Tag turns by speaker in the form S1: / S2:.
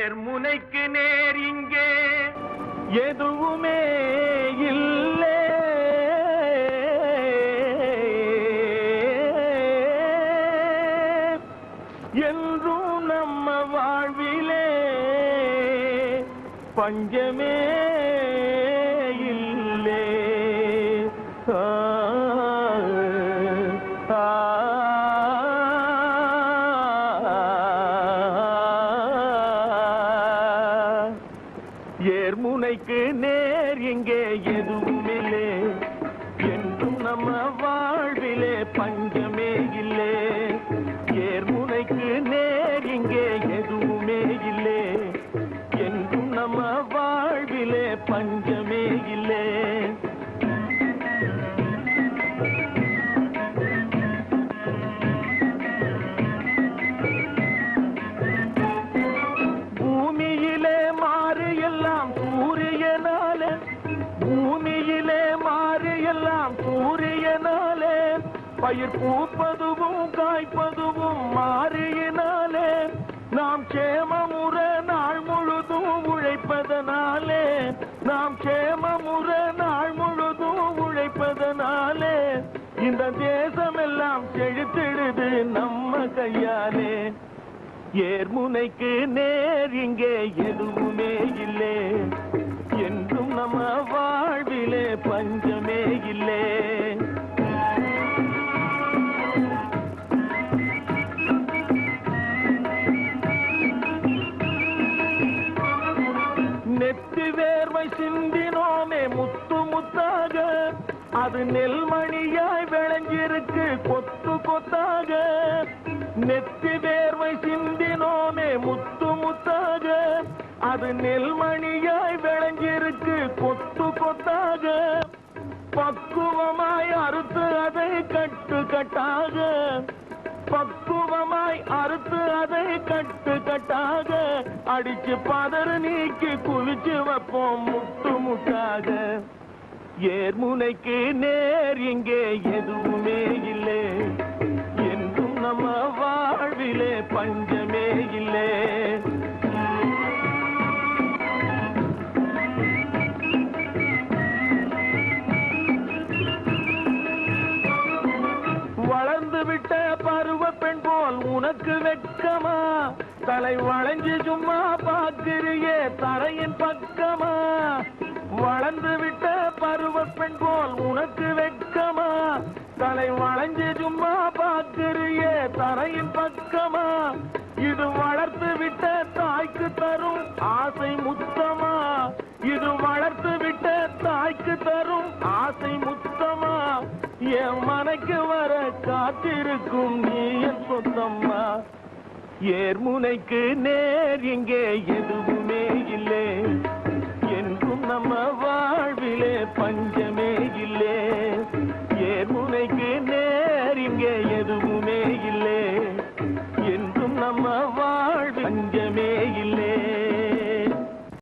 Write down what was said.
S1: ஏர்முனைக்கு நேர் இங்கே எதுவுமே இல்லை. என்றும் நம்ம வாழ்விலே பஞ்சமே இல்லை. ஏர்முனைக்கு நேர் இங்கே எதுவுமில்லே, என்றும் நம்ம வாழ்விலே பஞ்சமே இல்லை. ஏர்முனைக்கு நேர் இங்கே எதுவுமே இல்லை, என்றும் நம்ம வாழ்விலே பஞ்சமே இல்லை. பூமியிலே மாறு எல்லாம் சூரியனாலே, பூமியிலே மாறு எல்லாம் சூரியனாலே, பயிர் பூப்பதுவும் காய்ப்பதுவும் மாறியினாலே, நாம் சேமமுற நாள் முழுதும் உழைப்பதனாலே, நாம் சேமமுற நாள் முழுதும் உழைப்பதனாலே, இந்த தேசமெல்லாம் செழித்திடுது நம்ம கையாலே. ஏர்முனைக்கு நேர் இங்கே எதுவுமே இல்லை, என்றும் நம்ம வாழ்விலே பஞ்சமே இல்லை. நெத்தி வேர்வை சிந்தினோமே முத்து முத்தாக, அது நெல்மணியாய் விளைஞ்சிருக்கு கொத்து கொத்தாக. நெத்தி வேர்வை சிந்தினோமே முத்து முத்தாக, அது நெல்மணியாய் விளைஞ்சிருக்கு கொத்து கொத்தாக. பக்குவமாய் அறுத்து அதை கட்டு கட்டாக, பக்குவமாய் அறுத்து அதை கட்டு கட்டாக, அடிச்சு பதறு நீக்கி குவிச்சு வைப்போம் முட்டு முட்டாக. ஏர்முனைக்கு நேர் இங்கே எதுவுமே இல்லை, என்றும் நம்ம வாழ்விலே பஞ்சமே இல்லை. வளர்ந்து விட்ட பருவ பெண் போல் உனக்கு வெட்கமா, தலை வளைஞ்சு சும்மா பார்க்கிறியே தரையின் பக்கமா. வளர்ந்து விட்ட பருவ பெண் போல் உனக்கு வெட்கமா, தலை வளைஞ்சு சும்மா பார்க்கிறியே தரையின் பக்கமா. இது வளர்த்து விட்ட தாய்க்கு தரும் ஆசை முத்தமா, இது வளர்த்து விட்ட தாய்க்கு தரும் ஆசை முத்தமா. என் மனைக்கு வர காத்திருக்கும் நீ என் சொந்தம்மா. ஏர்முனைக்கு நேர் இங்கே எதுவுமே இல்லை, என்றும் நம்ம வாழ்விலே பஞ்சமே இல்லை. ஏர்முனைக்கு நேர் இங்கே எதுவும்